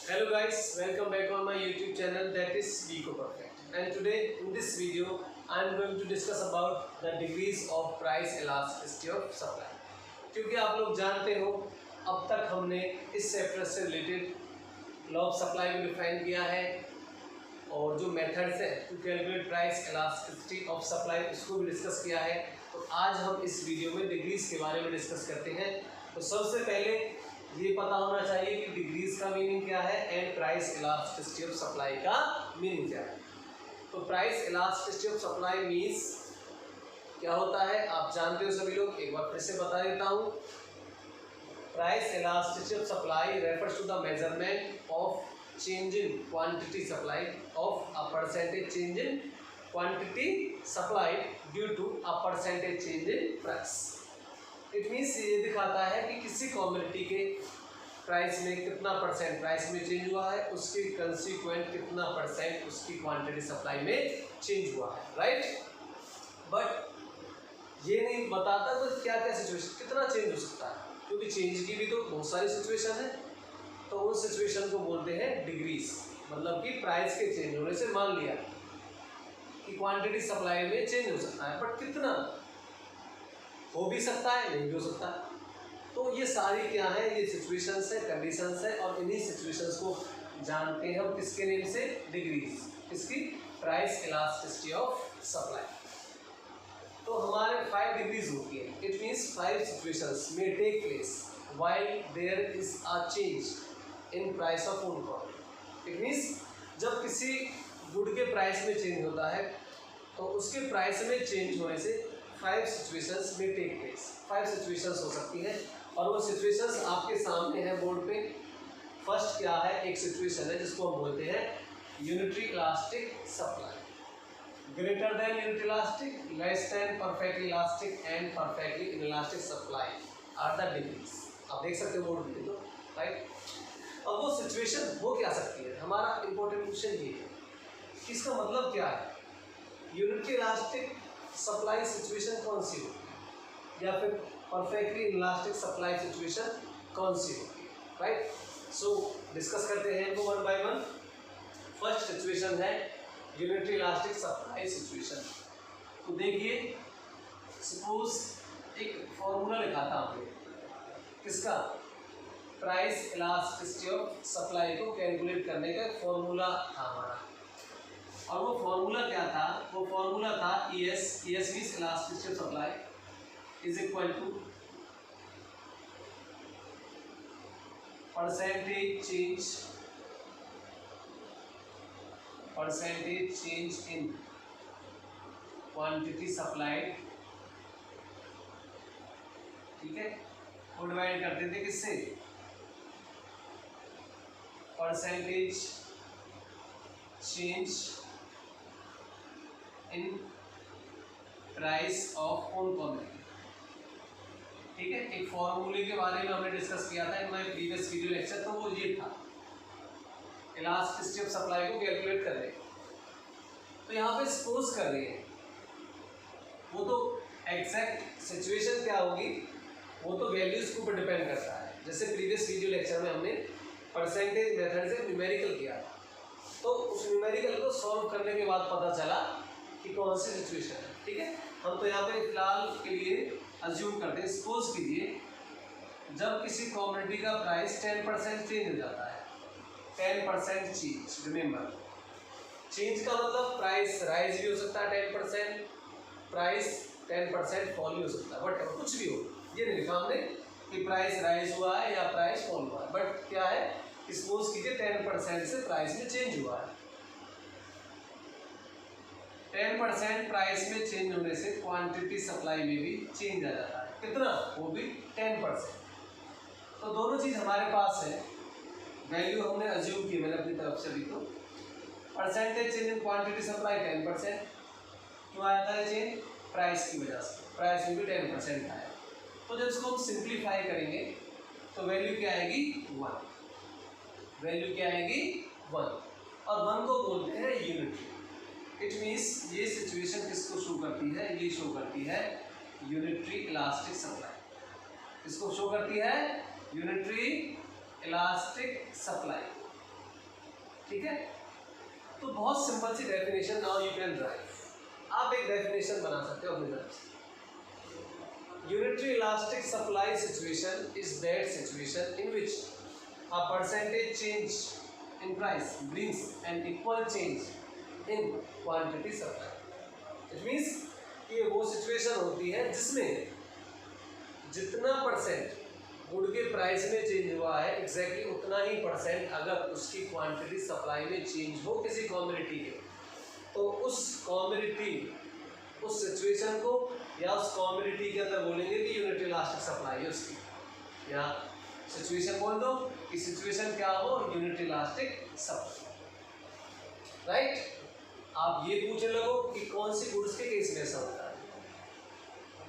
Hello guys, welcome back on my YouTube channel that is Vico Perfect. And today in this video I am going to discuss about the degrees of price elasticity of supply. क्योंकि आप लोग जानते हो अब तक हमने इस chapter से रिलेटेड लॉ ऑफ सप्लाई को डिफाइन किया है और जो मेथड्स है to calculate price elasticity of supply उसको भी डिस्कस किया है। तो आज हम इस वीडियो में डिग्रीज के बारे में डिस्कस करते हैं। तो सबसे पहले ये पता होना चाहिए कि डिग्रीज का मीनिंग क्या है and price elasticity of supply का मीनिंग क्या है। तो price elasticity of supply means क्या होता है आप जानते हो सभी लोग, एक बार फिर से बता देता हूँ। Price elasticity of supply refers to the measurement of change in quantity supplied of a percentage change in quantity supplied due to a percentage change in price. It means ये दिखाता है कि किसी कमोडिटी के प्राइस में कितना percent price में change हुआ है, उसके कंसिक्वेंट कितना परसेंट उसकी क्वांटिटी सप्लाई में चेंज हुआ है, राइट। बट ये नहीं बताता तो क्या क्या सिचुएशन कितना चेंज हो सकता है, क्योंकि चेंज की भी तो बहुत सारी सिचुएशन है। तो उस सिचुएशन को बोलते हैं डिग्रीज। मतलब कि प्राइस के चेंज होने से मान लिया कि क्वांटिटी सप्लाई में चेंज हो सकता है, बट कितना हो भी सकता है, नहीं भी हो सकता है। तो ये सारी क्या है, ये सिचुएशंस है, कंडीशंस है, और इन्हीं सिचुएशंस को जानते हैं हम किसके नेम से, डिग्रीज। इसकी प्राइस इलास्टिसिटी ऑफ सप्लाई। तो हमारे 5 डिग्रीज होती है। It means 5 situations may take place while there is a change in price of own commodity. It means जब किसी गुड के प्राइस में चेंज होता है तो उसके प्राइस में चेंज होने से 5 सिचुएशंस में टेक प्लेस। 5 सिचुएशंस हो सकती हैं और वो सिचुएशंस आपके सामने है बोर्ड पे। फर्स्ट क्या है, एक सिचुएशन है जिसको हम बोलते हैं unitary elastic supply. Greater than unitary elastic, less than perfectly elastic and perfectly inelastic supply are the degrees. आप देख सकते हो बोर्ड में, तो राइट। अब वो सिचुएशन हो क्या सकती है, हमारा इंपॉर्टेंट क्वेश्चन ये है कि इसका मतलब क्या है। यूनिटरी इलास्टिक सप्लाई सिचुएशन कौन सी होती है, या फिर परफेक्टली इलास्टिक सप्लाई सिचुएशन कौन सी होती है, राइट। सो डिस्कस करते हैं इनको one by one. First situation है यूनिटरी इलास्टिक सप्लाई सिचुएशन। तो देखिए, सपोज एक फॉर्मूला लिखाता हूँ किसका, प्राइस इलास्टिसिटी ऑफ सप्लाई को कैलकुलेट करने का फॉर्मूला था हमारा। और वो फॉर्मूला क्या था, वो फॉर्मूला था ES means elasticity of supply is equal to percentage change in quantity supplied, ठीक है। वो डिवाइड करते थे किससे, percentage change in price of own commodity, ठीक है। एक फॉर्मूले के बारे में हमने डिस्कस किया था in my previous video lecture. तो वो ये था इलास्टिसिटी ऑफ सप्लाई को कैलकुलेट कर रहे। तो यहाँ पे सपोज कर रहे हैं, वो तो एग्जैक्ट सिचुएशन क्या होगी वो तो वैल्यूज के ऊपर डिपेंड करता है। जैसे प्रीवियस वीडियो लेक्चर में हमने परसेंटेज मेथड से न्यूमेरिकल किया, तो उस न्यूमेरिकल को सॉल्व करने के बाद पता चला कि कौन सी सिचुएशन है, ठीक है। हम तो यहाँ पे फिलहाल के लिए अज्यूम करते हैं, सपोज कीजिए जब किसी कमोडिटी का प्राइस 10% चेंज हो जाता है, 10% चेंज। रिमेंबर, चेंज का मतलब प्राइस राइज भी हो सकता है 10%, प्राइस 10% फॉल भी हो सकता है, बट कुछ भी हो, ये नहीं लिखा हमने कि प्राइस राइज हुआ है या प्राइस फॉल हुआ है, बट क्या है, सपोज कीजिए 10% से प्राइस में चेंज हुआ है। 10% प्राइस में चेंज होने से क्वांटिटी सप्लाई में भी चेंज आ जाता है। कितना, वो भी 10%। तो दोनों चीज़ हमारे पास है, वैल्यू हमने अज्यूम की मैंने अपनी तरफ से भी। तो percentage change in quantity supply 10%, क्यों आया था चेंज, प्राइस की वजह से, प्राइस में भी 10% आया। तो जब इसको हम सिंप्लीफाई करेंगे तो वैल्यू क्या आएगी, 1। वैल्यू क्या आएगी, 1। और 1 को बोलते हैं यूनिटरी। इट मीन्स ये सिचुएशन किसको शो करती है, ये शो करती है यूनिटरी इलास्टिक सप्लाई। इसको शो करती है यूनिटरी इलास्टिक सप्लाई। ठीक है, तो बहुत सिंपल सी definition now you can drive, आप एक डेफिनेशन बना सकते हो अपनी तरफ से। Unitary elastic supply situation is that situation in which a percentage change in price brings an equal change in quantity supply. It means ये वो सिचुएशन होती है जिसमें जितना परसेंट गुड के प्राइस में चेंज हुआ है एग्जैक्टली उतना ही परसेंट अगर उसकी क्वांटिटी सप्लाई में चेंज हो किसी कमोडिटी के, तो उस कमोडिटी उस सिचुएशन को या उस कमोडिटी के अंदर बोलेंगे कि यूनिट इलास्टिक सप्लाई है उसकी, या सिचुएशन बोल दो कि सिचुएशन क्या हो, यूनिट इलास्टिक सप्लाई, राइट। आप ये पूछने लगो कि कौन सी गुड्स के केस में ऐसा होता है,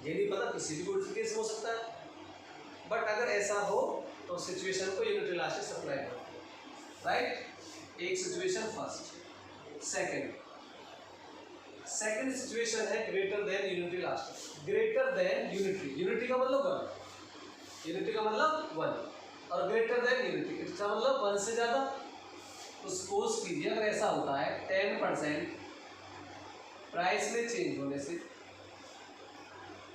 ये नहीं पता, किसी भी गुड्स के केस में हो सकता है, बट अगर ऐसा हो तो सिचुएशन को यूनिट इलास्टिक सप्लाई हो, राइट। एक सिचुएशन फर्स्ट। सेकंड सिचुएशन है greater than unit elastic. Greater than unitary, unitary का मतलब वन, यूनिटी का मतलब वन, और ग्रेटर देन यूनिटी इसका मतलब वन से ज़्यादा। तो सपोज कीजिए अगर ऐसा होता है 10% प्राइस में चेंज होने से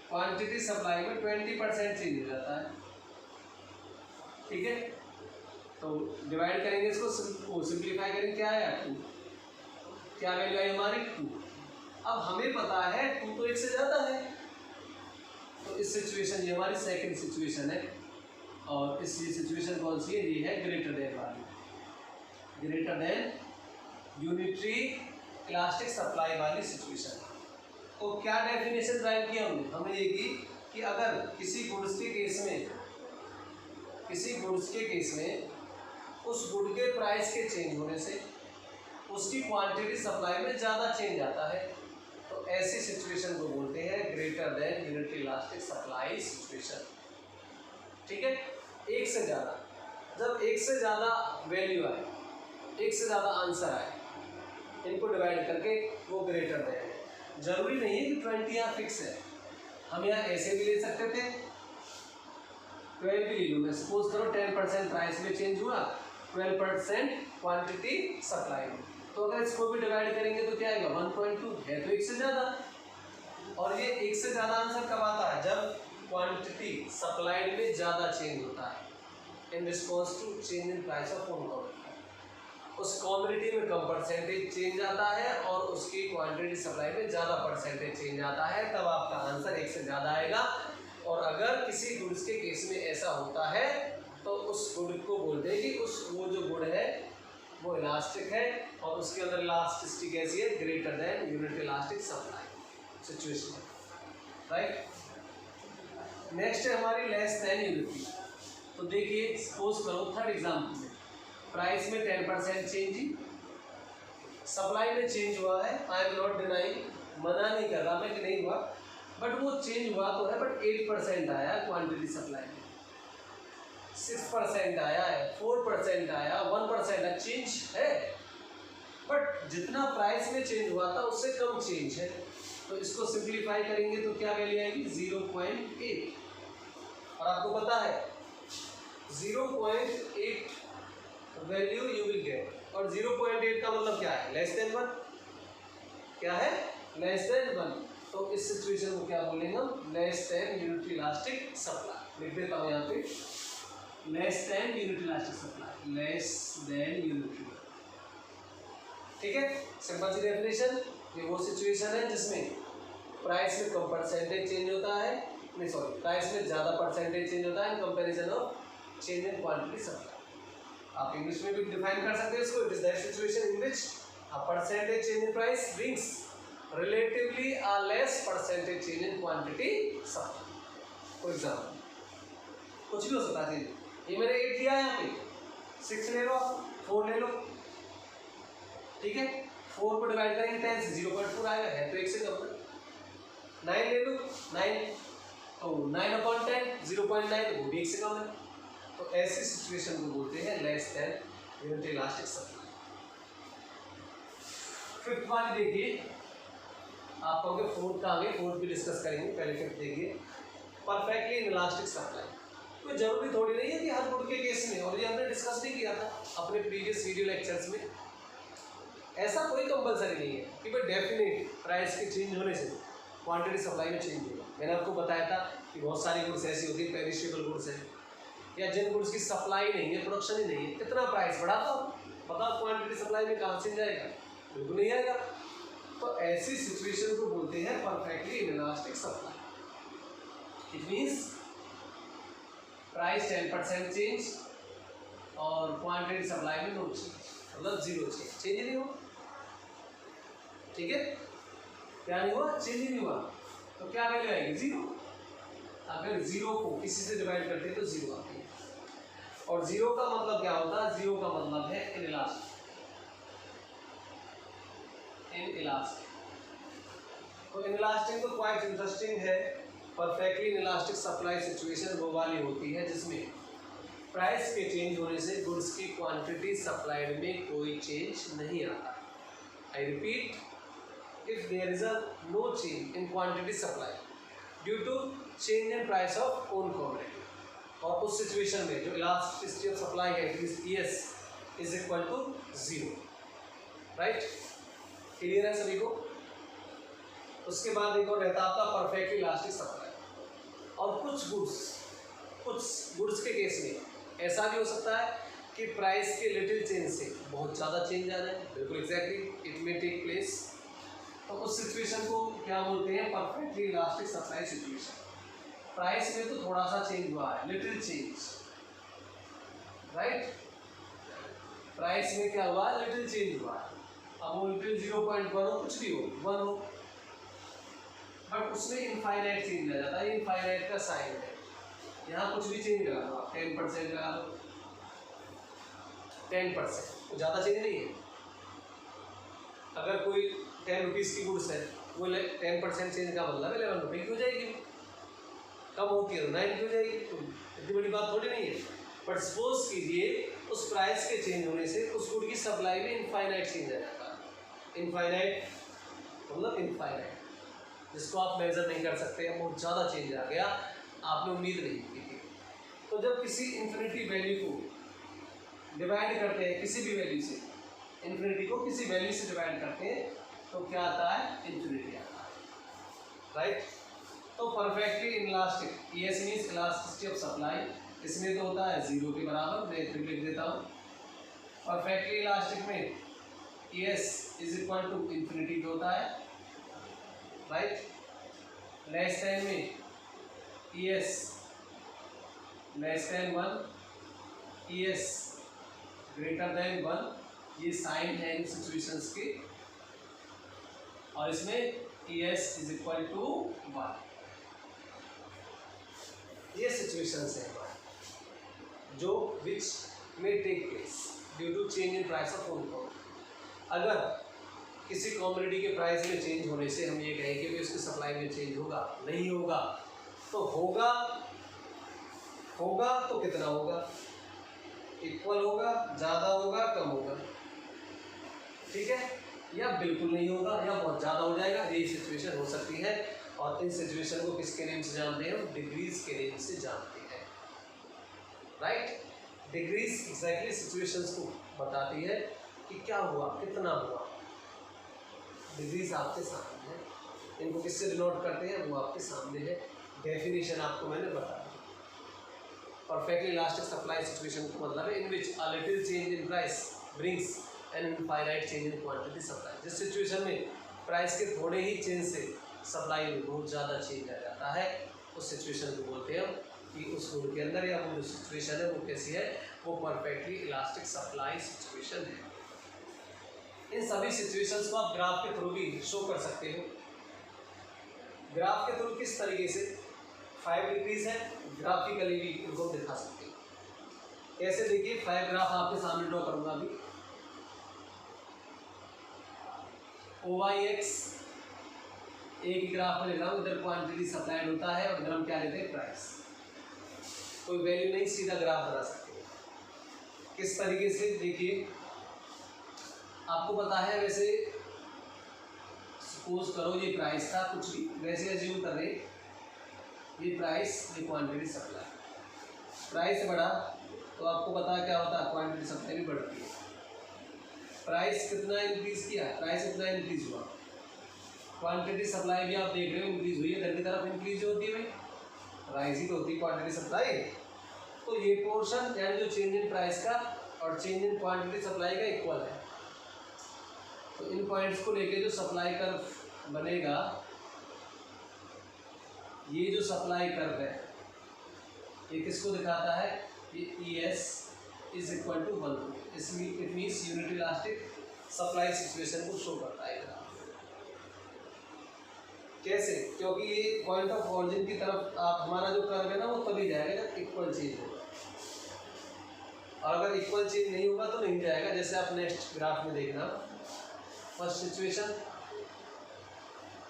क्वांटिटी सप्लाई में 20% चेंज हो जाता है, ठीक है। तो डिवाइड करेंगे इसको, सिंप्लीफाई करेंगे, क्या आया 2, क्या वैल्यू आई हमारी 2। अब हमें पता है 2 तो 1 से ज़्यादा है, तो इस सिचुएशन ये हमारी सेकंड सिचुएशन है, और इस सिचुएशन कौन सी है, ये है ग्रेटर देन वाली, greater than unitary elastic supply वाली सिचुएशन। तो क्या डेफिनेशन ड्राइव किया हमने ये की कि अगर किसी गुड्स के केस में उस गुड के प्राइस के चेंज होने से उसकी क्वांटिटी सप्लाई में ज़्यादा चेंज आता है, तो ऐसी सिचुएशन को बोलते हैं greater than unitary elastic supply situation, ठीक है। एक से ज़्यादा, जब एक से ज़्यादा वैल्यू आए, एक से ज़्यादा आंसर आए, इनको डिवाइड करके वो ग्रेटर देन है। जरूरी नहीं है कि 20 यहाँ फिक्स है, हम यहाँ ऐसे भी ले सकते थे, 12 भी ले लूँ मैं। सपोज करो 10% प्राइस में चेंज हुआ, 12% क्वांटिटी सप्लाई में, तो अगर इसको भी डिवाइड करेंगे तो क्या आएगा 1.2, है तो एक से ज़्यादा। और ये एक से ज़्यादा आंसर कब आता है, जब क्वांटिटी सप्लाइड में ज़्यादा चेंज होता है in response to change in price of one commodity. उस कमोडिटी में कम परसेंटेज चेंज आता है और उसकी क्वांटिटी सप्लाई में ज़्यादा परसेंटेज चेंज आता है, तब आपका आंसर एक से ज़्यादा आएगा। और अगर किसी गुड्स के केस में ऐसा होता है तो उस गुड को बोलते हैं कि वो जो गुड है वो इलास्टिक है और उसके अंदर इलास्टिसिटी कैसी है, greater than unit elastic supply situation, right. Next है हमारी लेस देन यूनिटी। तो देखिए सपोज करो थर्ड एग्जाम्पल में प्राइस में 10% चेंज ही, सप्लाई में चेंज हुआ है, आई एम नॉट डिनाइंग, मना नहीं कर रहा मैं कि नहीं हुआ, बट वो चेंज हुआ तो है, बट 8% आया क्वांटिटी सप्लाई में, 6% आया है, 4% आया, 1% है, चेंज है, बट जितना प्राइस में चेंज हुआ था उससे कम चेंज है। तो इसको सिंप्लीफाई करेंगे तो क्या वैल्यू आएगी 0.8, और आपको पता है 0.8 वैल्यू यू विल गेट, और 0.8 का मतलब क्या है, लेस देन 1, क्या है लेस देन 1। तो इस सिचुएशन को क्या बोलेंगे हम, less than unitary elastic supply. लिख देता हूँ यहाँ पे less than unitary elastic supply, less than unitary, ठीक है। सिंपल सी डेफिनेशन, ये वो सिचुएशन है जिसमें प्राइस में कम परसेंटेज चेंज होता है, नहीं सॉरी, प्राइस में ज़्यादा परसेंटेज चेंज होता है in comparison of change in quantity supply. आप इंग्लिश में भी डिफाइन कर सकते हैं इसको, it is that situation in which a percentage change in price brings relatively a less percentage change in quantity supply. For example कुछ भी हो सकता है, ये मैंने 8 लिया है, यहाँ पे 6 ले लो, 4 ले लो, ठीक है। 4 को डिवाइड करेंगे 10 से 0.4 आएगा, है तो 1 से कम है। 9 ले लो, 9 तो 9/10 0.9, वो भी 1 से कम है। तो ऐसी सिचुएशन को बोलते हैं less than unit elastic supply. Fifth वाली देखिए, आप कहोगे फोर्थ का आगे, फोर्थ भी डिस्कस करेंगे, पहले फिफ्थ देखिए, परफेक्टली इन इलास्टिक सप्लाई। कोई जरूरी थोड़ी नहीं है कि हर गुड के केस में, और ये हमने डिस्कस नहीं किया था अपने प्रीवियस वीडियो लेक्चर्स में ऐसा कोई कंपलसरी नहीं है कि भाई डेफिनेट प्राइस के चेंज होने से क्वांटिटी सप्लाई में चेंज होगा। मैंने आपको बताया था कि बहुत सारी गुड्स ऐसी होती है, पेरिशेबल गुड्स है या जिन गुड्स की सप्लाई नहीं है, प्रोडक्शन ही नहीं है, कितना प्राइस बढ़ाता हो, बताओ क्वांटिटी सप्लाई में कहाँ से जाएगा, बिल्कुल नहीं आएगा। तो ऐसी सिचुएशन को बोलते हैं perfectly inelastic supply. It means price 10% change और क्वांटिटी सप्लाई में नो चेंज, मतलब जीरो चेंज, चेंज नहीं हुआ। ठीक है, क्या नहीं हुआ, चेंज नहीं हुआ, तो क्या वैल्यू आएगी, जीरो। अगर जीरो को किसी से डिवाइड करते हैं तो जीरो आती है। और जीरो का मतलब क्या होता है, जीरो का मतलब है इनइलास्टिक। इनइलास्टिक, तो इनइलास्टिक तो क्वाइट इंटरेस्टिंग है। परफेक्टली इनइलास्टिक सप्लाई सिचुएशन वो वाली होती है जिसमें प्राइस के चेंज होने से गुड्स की क्वांटिटी सप्लाइड में कोई चेंज नहीं आता। I repeat, if there is a no change in quantity supply due to change in price of own commodity, और उस सिचुएशन में जो इलास्टिसिटी ऑफ सप्लाई है ES is equal to zero. Right, clear है सभी को। उसके बाद एक और रहता है आपका परफेक्टली इलास्टिक सप्लाई। और कुछ गुड्स के केस में ऐसा भी हो सकता है कि प्राइस के लिटिल चेंज से बहुत ज़्यादा चेंज आ जाए, बिल्कुल exactly it may take place. तो उस सिचुएशन को क्या बोलते हैं, perfectly elastic supply situation. Price में तो थोड़ा सा चेंज हुआ है, लिटिल चेंज, राइट। प्राइस में क्या हुआ, लिटिल चेंज हुआ है। अब वो लिटिल 0.1 हो, कुछ भी हो, 1 हो, बट उसमें इनफाइनाइट चेंज आ जाता है। इनफाइनाइट का साइन है, यहाँ कुछ भी चेंज लगा दो, 10% लगा दो, 10%, तो ज़्यादा चेंज नहीं है। अगर कोई 10 रुपीज़ की गुड्स है, वो 10% चेंज का मतलब 11 रुपये की हो जाएगी, कम होती है तो 9 की हो जाएगी, तो इतनी बड़ी बात थोड़ी नहीं है। बट सपोज कीजिए उस प्राइस के चेंज होने से उस गुड की सप्लाई में इनफाइनाइट चेंज आ जाता है। इनफाइनाइट मतलब इनफाइनाइट, जिसको आप मेजर नहीं कर सकते, बहुत ज़्यादा चेंज आ गया, आपने उम्मीद नहीं की थी। तो जब किसी इन्फिनिटी वैल्यू को डिवाइड करते हैं किसी भी वैल्यू से, इन्फिनिटी को किसी वैल्यू से डिवाइड करते हैं तो क्या आता है, इन्फिनिटी आता है। राइट, तो perfectly inelastic, ES means elasticity of supply, इसमें तो होता है जीरो के बराबर, मैं फिर लिख देता हूँ। परफेक्टली इलास्टिक में ES is equal to infinity जो होता है, राइट। लेस देन में ES less than 1, ES greater than 1, ये साइन है इन सिचुएशंस के। और इसमें ES इज इक्वल टू 1, ये सिचुएशंस है हमारे जो विच में take place due to change in price of own commodity. अगर किसी कमोडिटी के प्राइस में चेंज होने से हम ये कहें कि उसकी सप्लाई में चेंज होगा, नहीं होगा, तो होगा तो कितना होगा, इक्वल होगा, ज़्यादा होगा, कम होगा, ठीक है, या बिल्कुल नहीं होगा या बहुत ज़्यादा हो जाएगा, ये सिचुएशन हो सकती है। और इन सिचुएशन को किसके नेम से जानते हैं, डिग्रीज के नेम से जानते हैं। राइट, डिग्रीज एग्जैक्टली सिचुएशंस को बताती है कि क्या हुआ, कितना हुआ। डिग्रीज आपके सामने है, इनको किससे डिनोट करते हैं वो आपके सामने है। डेफिनेशन आपको मैंने बता दी। परफेक्टली इलास्टिक सप्लाई सिचुएशन का मतलब है in which a little change in price brings an infinite change in quantity supply. जिस सिचुएशन में प्राइस के थोड़े ही चेंज से सप्लाई में बहुत ज़्यादा चेंज आ जाता है, उस सिचुएशन को बोलते हैं कि उस गुड के अंदर या वो जो सिचुएशन है वो कैसी है, वो परफेक्टली इलास्टिक सप्लाई सिचुएशन है। इन सभी सिचुएशंस को आप ग्राफ के थ्रू भी शो कर सकते हो। ग्राफ के थ्रू किस तरीके से, 5 डिग्रीज है, ग्राफिकली भी इनको दिखा सकते हो। कैसे, देखिए 5 ग्राफ आपके सामने ड्रॉ करूंगा अभी। OYX एक ही ग्राफ में ले रहा हूँ, इधर क्वांटिटी सप्लाइड होता है और इधर हम क्या लेते हैं, प्राइस। कोई वैल्यू नहीं, सीधा ग्राफ बना सकते हो। किस तरीके से, देखिए आपको पता है, वैसे सपोज करो ये प्राइस था, कुछ भी वैसे एज्यूम कर रहे, ये प्राइस, ये क्वांटिटी सप्लाई। प्राइस बढ़ा तो आपको पता है क्या होता है, क्वांटिटी सप्लाई भी बढ़ती है। प्राइस कितना इंक्रीज किया, प्राइस इतना इंक्रीज हुआ, क्वांटिटी सप्लाई भी आप देख रहे हो इंक्रीज हुई है, इधर की तरफ इंक्रीज होती है भाई, राइज ही तो होती है क्वांटिटी सप्लाई। तो ये पोर्शन यानी जो चेंज इन प्राइस का और चेंज इन क्वांटिटी सप्लाई का इक्वल है। तो इन पॉइंट्स को लेके जो सप्लाई कर्व बनेगा, ये जो सप्लाई कर्व है ये किसको दिखाता है, ये E S is equal to 1, इसमें it means unit elastic supply situation को शो करता है। कैसे, क्योंकि ये पॉइंट ऑफ ऑरिजिन की तरफ आप हमारा जो कर्व है ना वो तभी जाएगा जब इक्वल चेंज होगा, और अगर इक्वल चेंज नहीं होगा तो नहीं जाएगा। जैसे आप नेक्स्ट ग्राफ में देखना, फर्स्ट सिचुएशन,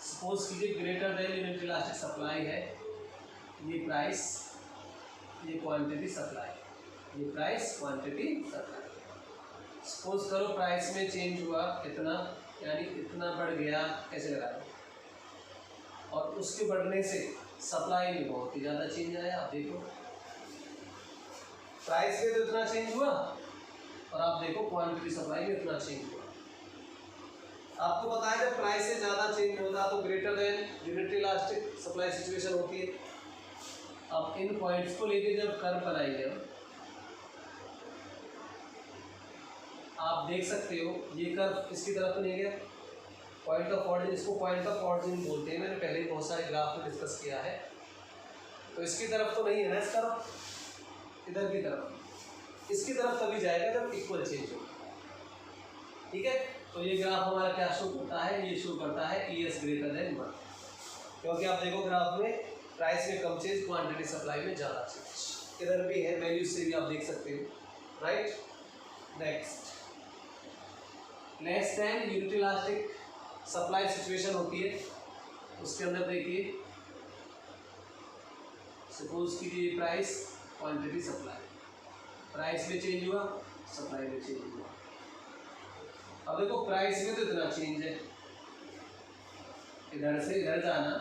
सपोज कीजिए greater than unit elastic supply है, ये प्राइस, ये क्वांटिटी सप्लाई, ये प्राइस क्वांटिटी सप्लाई। सपोज करो प्राइस में चेंज हुआ इतना, यानी इतना बढ़ गया, कैसे लगाए, और उसके बढ़ने से सप्लाई में बहुत ही ज़्यादा चेंज आया। आप देखो प्राइस में तो इतना चेंज हुआ, और आप देखो क्वांटिटी सप्लाई में इतना चेंज हुआ। आपको पता है जब प्राइस से ज़्यादा चेंज होता तो greater than unit elastic supply situation होती है। अब इन पॉइंट्स को लेके जब कर्व बनाएंगे आप देख सकते हो, ये कर्व इसकी तरफ तो नहीं गया, पॉइंट ऑफ ऑरिजिन, इसको पॉइंट ऑफ ऑरिजिन बोलते हैं, मैंने पहले बहुत सारे ग्राफ में डिस्कस किया है। तो इसकी तरफ तो नहीं है ना, इस तरफ, इधर की तरफ, इसकी तरफ तभी जाएगा जब इक्वल चेंज होगा। ठीक है, तो ये ग्राफ हमारा क्या शो करता है, ये शो करता है ई एस ग्रेटर देन 1, क्योंकि आप देखो ग्राफ में प्राइस में कम चेंज, क्वांटिटी सप्लाई में ज़्यादा चेंज, इधर भी है, वैल्यू से भी आप देख सकते हो। Right, next, less than unit elastic supply situation होती है, उसके अंदर देखिए सपोज कीजिए प्राइस क्वांटिटी सप्लाई, प्राइस में चेंज हुआ, सप्लाई में चेंज हुआ। अब देखो प्राइस में तो इतना चेंज है, इधर से इधर जाना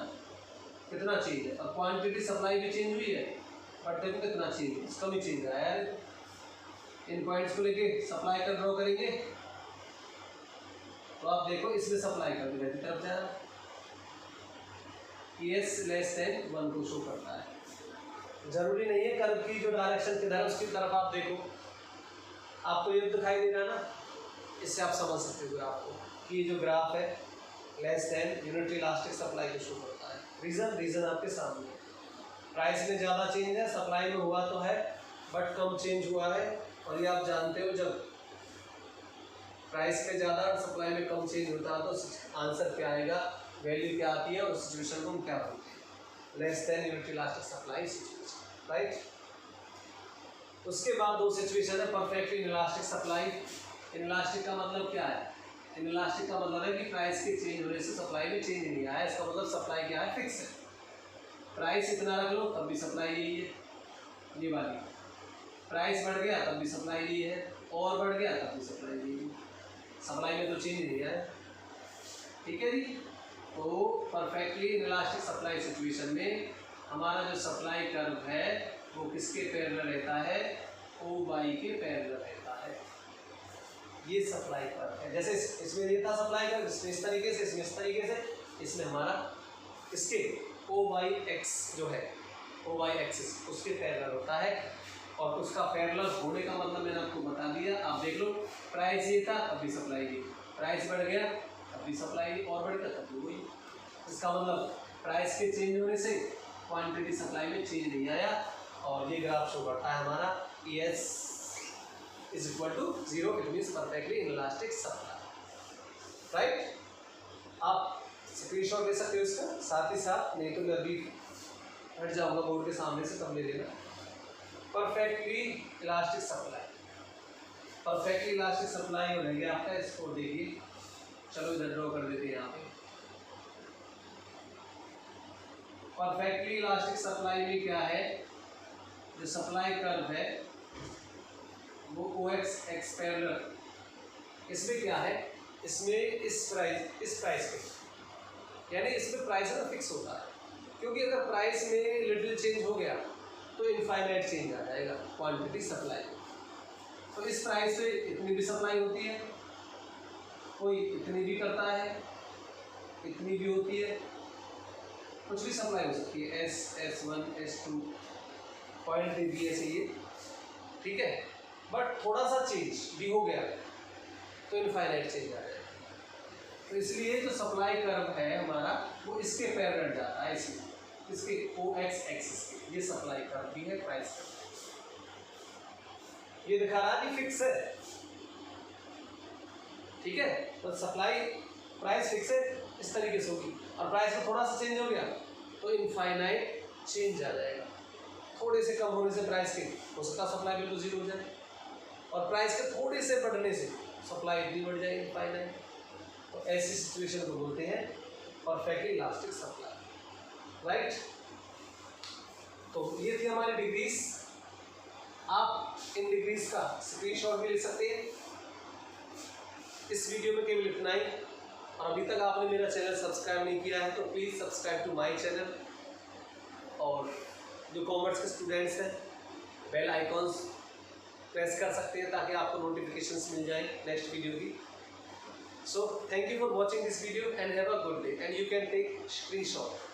कितना चेंज है, और क्वांटिटी सप्लाई भी चेंज हुई है, बट देखो कितना चेंज है, इसका भी चेंज आया है। इन पॉइंट्स को लेके सप्लाई का ड्रॉ करेंगे तो आप देखो इसमें सप्लाई कर इधर की तरफ जाना, एस लेस देन 1 को शो करता है। जरूरी नहीं है कर्व की जो डायरेक्शन किधर है उसकी तरफ आप देखो, आपको ये दिखाई दे रहा ना, इससे आप समझ सकते हो आपको कि ये जो ग्राफ है less than unit elastic supply को शो करता है। रीज़न आपके सामने है, प्राइस में ज़्यादा चेंज है, सप्लाई में हुआ तो है बट कम चेंज हुआ है। और ये आप जानते हो जब प्राइस में ज़्यादा और सप्लाई में कम चेंज होता है तो आंसर क्या आएगा, वैल्यू क्या आती है, और सिचुएशन को हम क्या बोलते हैं, less than unit elastic supply situation. Right, उसके बाद दो सिचुएशन है, परफेक्टली इनइलास्टिक सप्लाई। इनइलास्टिक का मतलब क्या है, इनइलास्टिक का मतलब है कि प्राइस के चेंज होने से सप्लाई में चेंज नहीं आया, इसका मतलब सप्लाई क्या है, फिक्स है। प्राइस इतना रख लो तब भी सप्लाई यही है, ये वाली, प्राइस बढ़ गया तब भी सप्लाई यही है, और बढ़ गया तब भी सप्लाई यही है, सप्लाई में तो चेंज नहीं है। ठीक है जी, तो परफेक्टली इनइलास्टिक सप्लाई सिचुएशन में हमारा जो सप्लाई कर्व है वो किसके पैरेलल रहता है, ओ बाई के पैरेलल रहता है। ये सप्लाई कर्व है, जैसे इसमें ये था सप्लाई कर्व, इसमें इस तरीके से, इसमें इस तरीके से, इसमें हमारा इसके ओ बाई एक्स जो है, ओ बाई एक्सिस उसके पैरेलल होता है। और उसका पैरेलल होने का मतलब मैंने आपको बता दिया, आप देख लो, प्राइस ये था तब भी सप्लाई ये, प्राइस बढ़ गया तब भी सप्लाई, और बढ़ गया तब भी वही। इसका मतलब प्राइस के चेंज होने से क्वांटिटी सप्लाई में चेंज नहीं आया, और ये ग्राफ शो करता है हमारा E S is equal to 0, it means perfectly inelastic supply. Right, आप स्क्रीनशॉट ले सकते हो इसका, साथ ही साथ, नहीं तो मैं अभी हट जाऊँगा बोर्ड के सामने से, तब ले लेना। Perfectly elastic supply, perfectly elastic supply हो गया आपका, इसको देखिए, चलो इधर ड्रॉ कर देते हैं यहाँ पे। परफेक्टली इलास्टिक सप्लाई में क्या है, जो सप्लाई कर्व है वो ओ एक्स एक्स पैरेलल, इसमें क्या है, इसमें इस प्राइस पे, यानी इसमें प्राइस ना फिक्स होता है, क्योंकि अगर प्राइस में लिटिल चेंज हो गया तो इनफाइनाइट चेंज आ जाएगा क्वांटिटी सप्लाई। तो इस प्राइस पे इतनी भी सप्लाई होती है, कोई इतनी भी करता है, इतनी भी होती है, कुछ भी सप्लाई हो सकती है, S1 S2 पॉइंट दे दिए ऐसे ये, ठीक है। बट थोड़ा सा चेंज भी हो गया तो इनफाइनाइट चेंज आ जाएगा। तो इसलिए जो सप्लाई कर्व है हमारा वो इसके पैरेलल जाता है, इसके OX एक्सिस के, ये सप्लाई कर्व भी है प्राइस कर्व। ये दिखा रहा है कि फिक्स है, ठीक है, तो सप्लाई प्राइस फिक्स है इस तरीके से होगी, और प्राइस में थोड़ा सा चेंज हो गया तो इनफाइनाइट चेंज आ जाएगा। थोड़े से कम होने से प्राइस के हो सकता है सप्लाई बिल्कुल जीरो हो जाए, और प्राइस के थोड़े से बढ़ने से सप्लाई इतनी बढ़ जाए इनफाइनाइट। तो ऐसी सिचुएशन को बोलते हैं परफेक्टली इलास्टिक सप्लाई, राइट। तो ये थी हमारी डिग्रीज। आप इन डिग्रीज का स्क्रीनशॉट भी ले सकते हैं। इस वीडियो में केवल इतना ही, और अभी तक आपने मेरा चैनल सब्सक्राइब नहीं किया है तो please subscribe to my channel. और जो कॉमर्स के स्टूडेंट्स हैं बेल आइकॉन्स प्रेस कर सकते हैं ताकि आपको नोटिफिकेशंस मिल जाए नेक्स्ट वीडियो की। So thank you for watching this video and have a good day, and you can take screenshot.